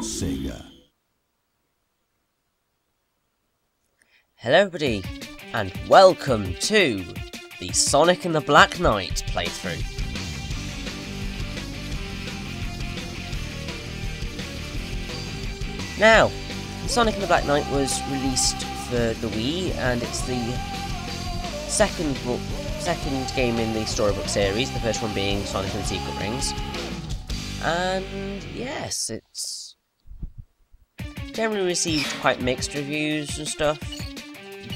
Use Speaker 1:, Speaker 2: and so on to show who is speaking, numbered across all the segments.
Speaker 1: Sega.
Speaker 2: Hello everybody, and welcome to the Sonic and the Black Knight playthrough. Now, Sonic and the Black Knight was released for the Wii, and it's the second game in the storybook series, the first one being Sonic and the Secret Rings. And yes, it's generally received quite mixed reviews and stuff,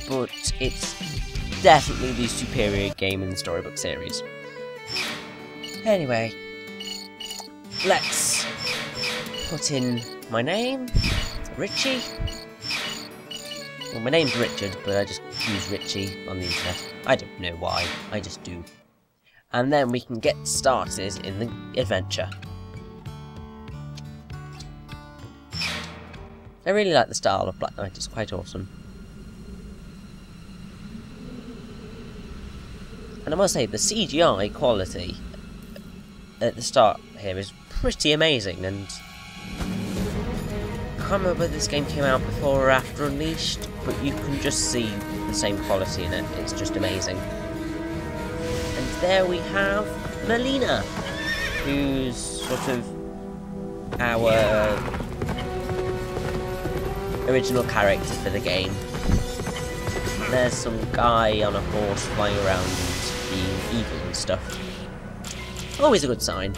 Speaker 2: but it's definitely the superior game in the storybook series. Anyway, let's put in my name, Richy. Well, my name's Richard, but I just use Richy on the internet. I don't know why, I just do. And then we can get started in the adventure. I really like the style of Black Knight, it's quite awesome. And I must say, the CGI quality at the start here is pretty amazing, and I can't remember whether this game came out before or after Unleashed, but you can just see the same quality in it, it's just amazing. And there we have Melina, who's sort of our original character for the game. There's some guy on a horse flying around being evil and stuff. Always a good sign.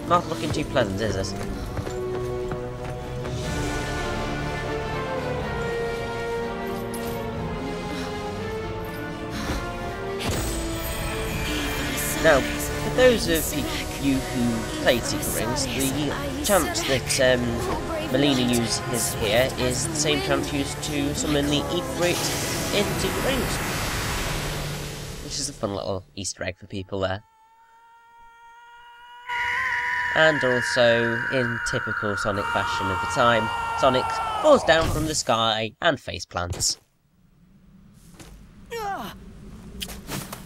Speaker 2: Not looking too pleasant, is it? Now, for those of you who played Secret Rings, the chance that Melina uses here is the same chance used to summon the Ifrit in Secret Rings, which is a fun little Easter egg for people there. And also, in typical Sonic fashion of the time, Sonic falls down from the sky and face plants.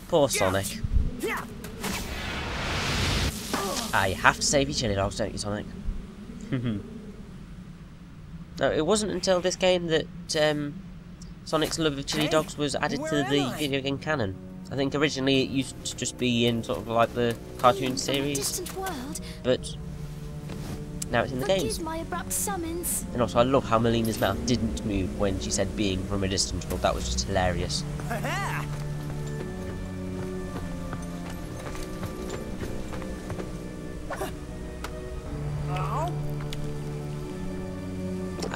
Speaker 2: Poor Sonic. You have to save your chili dogs, don't you, Sonic? No, it wasn't until this game that Sonic's love of chili dogs was added to the video game canon. I think originally it used to just be in sort of like the cartoon series, but now it's in the game. And also I love how Melina's mouth didn't move when she said being from a distant world. That was just hilarious.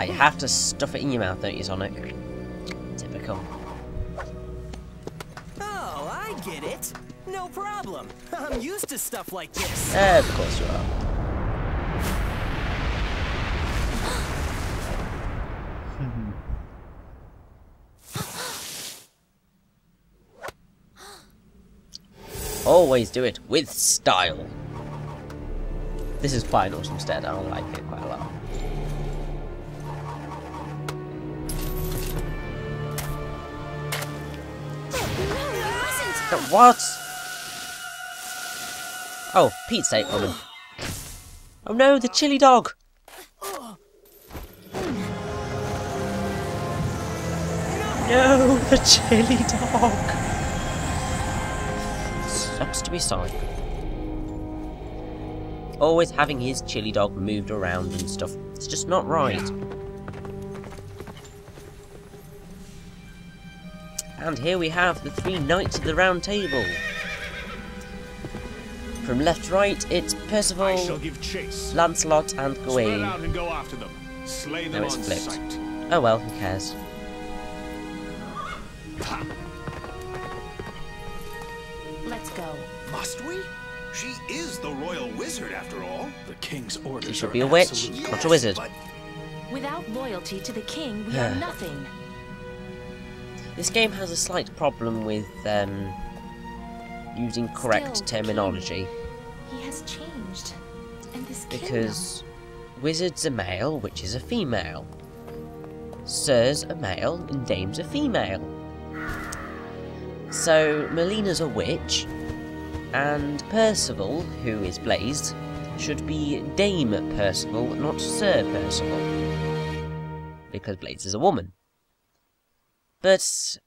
Speaker 2: You have to stuff it in your mouth, don't you, Sonic? Typical.
Speaker 3: Oh, I get it. No problem. I'm used to stuff like this.
Speaker 2: Of course you are. Always do it with style. This is quite an awesome stead. I like it quite a lot. What? Oh, Pete's sake, woman. Oh no, the chili dog! No, the chili dog! Sucks to be Sonic. Always having his chili dog moved around and stuff. It's just not right. And here we have the three Knights of the Round Table. From left to right, it's Percival, Lancelot, and Gawain. Now it's flipped. Oh well, who cares?
Speaker 4: Let's go.
Speaker 5: Must we? She is the royal wizard, after all. The king's orders.
Speaker 2: She should be a witch, not a wizard.
Speaker 4: Without loyalty to the king, we are nothing.
Speaker 2: This game has a slight problem with using correct terminology.
Speaker 4: He has changed. And this
Speaker 2: because wizards are male, witches are female. Sirs are male, and dames are female. So Melina's a witch, And Percival, who is Blaze, should be Dame Percival, not Sir Percival. Because Blaze is a woman. But,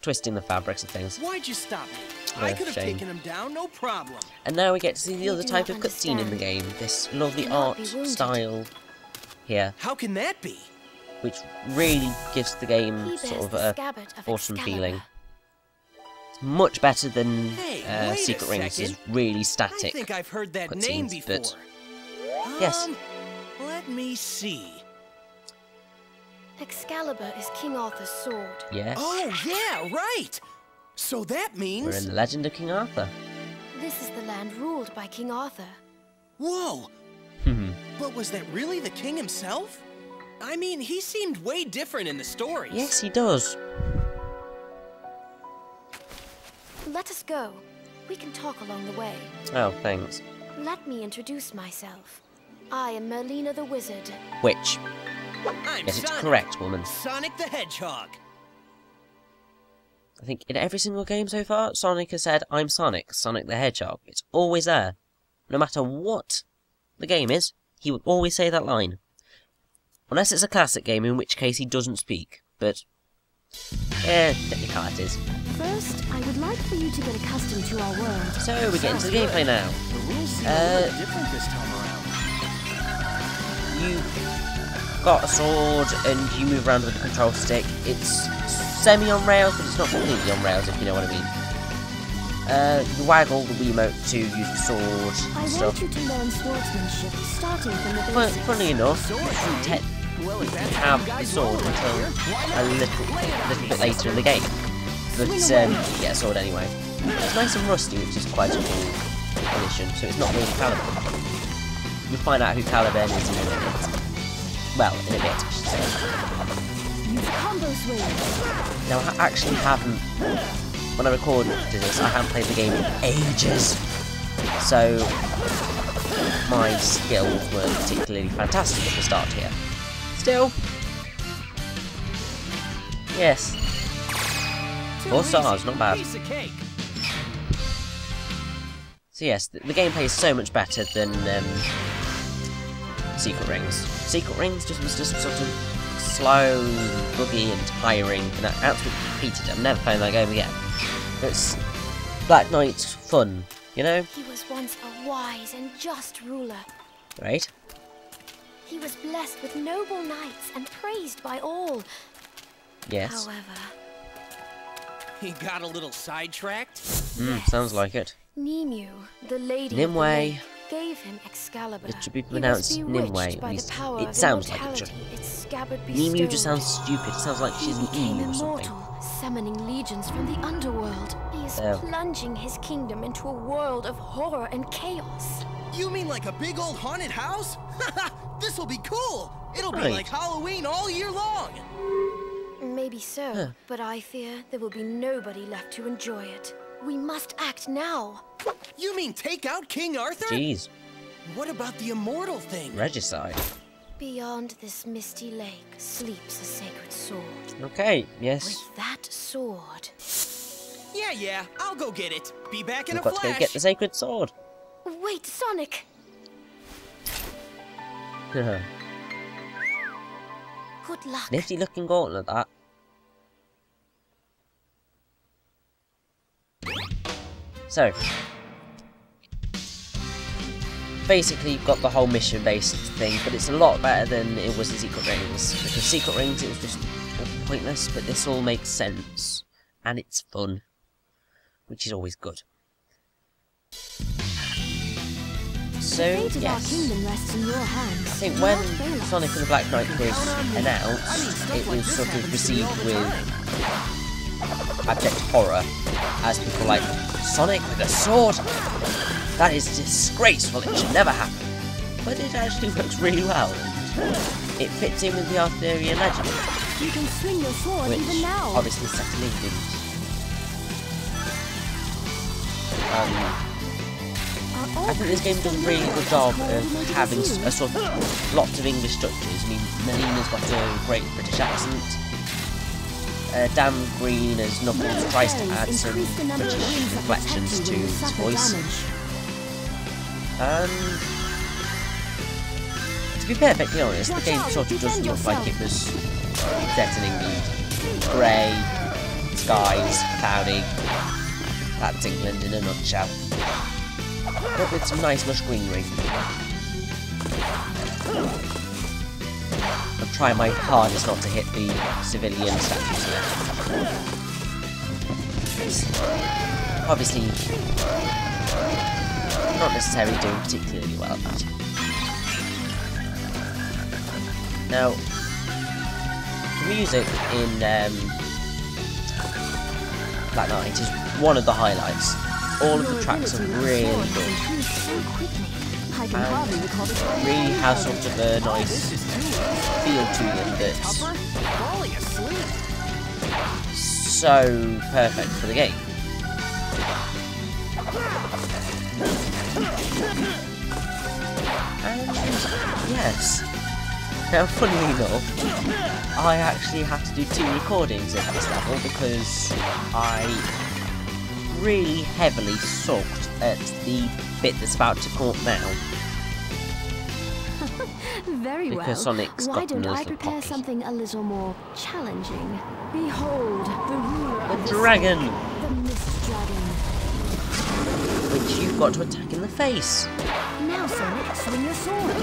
Speaker 2: twisting the fabrics of things.
Speaker 3: Why'd you stop me? I could have taken him down, no problem.
Speaker 2: And now we get to see the other type of cutscene in the game. This lovely art style here.
Speaker 3: How can that be?
Speaker 2: Which really gives the game sort of a awesome feeling. It's much better than Secret Rings. It's really static.
Speaker 3: I think I've heard that name before.
Speaker 2: But yes.
Speaker 3: Let me see.
Speaker 1: Excalibur is King Arthur's sword.
Speaker 2: Yes.
Speaker 3: Oh, yeah, right! So that means...
Speaker 2: We're in the Legend of King Arthur.
Speaker 1: This is the land ruled by King Arthur.
Speaker 3: Whoa! But was that really the king himself? I mean, he seemed way different in the stories.
Speaker 2: Yes, he does.
Speaker 1: Let us go. We can talk along the way.
Speaker 2: Oh, thanks.
Speaker 1: Let me introduce myself. I am Merlina the Wizard.
Speaker 2: Which?
Speaker 3: I'm
Speaker 2: Yes, it's
Speaker 3: Sonic.
Speaker 2: correct, woman.
Speaker 3: Sonic the Hedgehog.
Speaker 2: I think in every single game so far, Sonic has said, I'm Sonic, Sonic the Hedgehog. It's always there. No matter what the game is, he will always say that line. Unless it's a classic game, in which case he doesn't speak. But, technicalities.
Speaker 1: First, I would like for you to get accustomed to our world.
Speaker 2: So, we get into the gameplay now.
Speaker 3: The rules seem a little different this time around.
Speaker 2: You've got a sword, and you move around with a control stick. It's semi-on rails, but it's not completely on rails, if you know what I mean. You waggle the Wiimote to use the sword and
Speaker 1: I
Speaker 2: stuff.
Speaker 1: want you to learn swordsmanship, starting from the basics.
Speaker 2: Funnily enough, you have the sword until a little bit later in the game. But you get a sword anyway. It's nice and rusty, which is quite a cool addition, so it's not really Caliban. You'll find out who Caliban is in a minute. Well, in a bit, I should say.
Speaker 1: Use combo swing.
Speaker 2: Now, I actually haven't, when I recorded this, I haven't played the game in ages. So, my skills weren't particularly fantastic at the start here. Still, yes. 4 stars, not bad.
Speaker 3: Piece of cake.
Speaker 2: So yes, the gameplay is so much better than Secret Rings. Secret Rings was just sort of slow, buggy and tiring, and I absolutely hated it. I'm never playing that game again. It's Black Knight's fun, you know?
Speaker 1: He was once a wise and just ruler.
Speaker 2: Right?
Speaker 1: He was blessed with noble knights and praised by all.
Speaker 2: Yes.
Speaker 1: However,
Speaker 3: He got a little sidetracked.
Speaker 2: Sounds like it.
Speaker 1: Nimue, the lady of the
Speaker 2: Nimue.
Speaker 1: lake, gave him Excalibur.
Speaker 2: It should be
Speaker 1: He was
Speaker 2: pronounced
Speaker 1: bewitched
Speaker 2: Nimue,
Speaker 1: by
Speaker 2: at
Speaker 1: the
Speaker 2: least.
Speaker 1: power
Speaker 2: It
Speaker 1: of
Speaker 2: sounds like it should.
Speaker 1: immortality its scabbard
Speaker 2: Nimue just
Speaker 1: bestowed.
Speaker 2: sounds stupid. It sounds like she's an
Speaker 1: Became
Speaker 2: emu or something.
Speaker 1: immortal, summoning legions from the underworld. He is
Speaker 2: Oh.
Speaker 1: plunging his kingdom into a world of horror and chaos.
Speaker 3: You mean like a big old haunted house? This'll be cool. It'll be
Speaker 2: Right.
Speaker 3: like Halloween all year long.
Speaker 1: Maybe so, but I fear there will be nobody left to enjoy it. We must act now.
Speaker 3: You mean take out King Arthur?
Speaker 2: Jeez.
Speaker 3: What about the immortal thing?
Speaker 2: Regicide.
Speaker 1: Beyond this misty lake sleeps a sacred sword.
Speaker 2: Okay, yes.
Speaker 1: With that sword...
Speaker 3: Yeah, I'll go get it. Be back in
Speaker 2: We've
Speaker 3: a
Speaker 2: got
Speaker 3: flash.
Speaker 2: to go get the sacred sword.
Speaker 1: Wait, Sonic! Good luck.
Speaker 2: Nifty looking gauntlet, that. So, basically you've got the whole mission-based thing, but it's a lot better than it was in Secret Rings. Because Secret Rings, it was just all pointless, but this all makes sense. And it's fun. Which is always good. So,
Speaker 1: The fate of our
Speaker 2: yes.
Speaker 1: kingdom rests in your hands.
Speaker 2: I think
Speaker 1: Do
Speaker 2: when
Speaker 1: not fail us.
Speaker 2: Sonic and the Black Knight was announced, it was sort of received with abject horror, as people were like, Sonic with a sword? That is disgraceful, it should never happen. But it actually works really well. It fits in with the Arthurian legend,
Speaker 1: You can swing your sword
Speaker 2: which
Speaker 1: even now.
Speaker 2: obviously Settley didn't. I think this game does a really good job of having a sort of lots of English structures. I mean, Melina's got a great British accent. damn green as Knuckles tries to add some reflections to his voice. And to be perfectly honest, the game sort of doesn't look like it was set in England. Grey, skies, cloudy. That's England in a nutshell. But with some nice lush greenery. I'm trying my hardest not to hit the civilian statues here. It's obviously not necessarily doing particularly well at that. Now, the music in Black Knight is one of the highlights. All of the tracks are really good. And really has sort of a nice feel to them that's so perfect for the game. And yes. Now, funnily enough, I actually had to do 2 recordings of this level because I really heavily sucked at the bit that's about to come up now.
Speaker 1: Very well.
Speaker 2: Because Sonic's
Speaker 1: Why
Speaker 2: got them
Speaker 1: don't
Speaker 2: in a
Speaker 1: I
Speaker 2: little
Speaker 1: prepare
Speaker 2: pocket.
Speaker 1: something a little more challenging? Behold, the ruler of
Speaker 2: The
Speaker 1: the
Speaker 2: dragon!
Speaker 1: the Mist Dragon.
Speaker 2: Which you've got to attack in the face.
Speaker 1: Now, Sonic, swing your sword.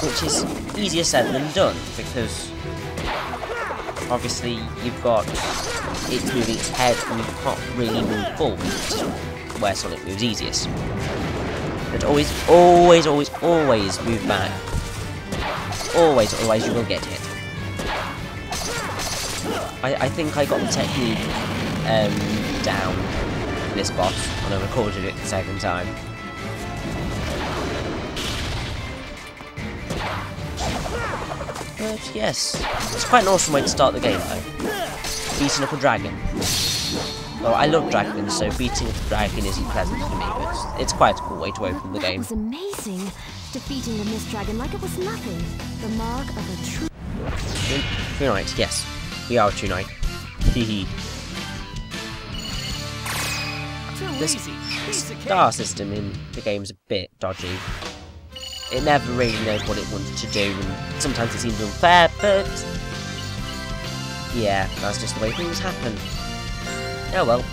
Speaker 2: Which is easier said than done, because obviously you've got it moving its head and you can't really move forward, where Sonic moves easiest. But always move back. Always, otherwise you will get hit. I think I got the technique down for this boss when I recorded it the second time. But yes, it's quite an awesome way to start the game though. Beating up a dragon. Well, I love dragons, so beating up a dragon isn't pleasant for me, but it's quite a cool way to open the game.
Speaker 1: That was amazing. Defeating the Mist Dragon like it was nothing. The mark of a true...
Speaker 2: True Knight, yes. We are a True Knight. Hehe. The star system in the game's a bit dodgy. It never really knows what it wanted to do, and sometimes it seems unfair, but... yeah, that's just the way things happen. Oh well.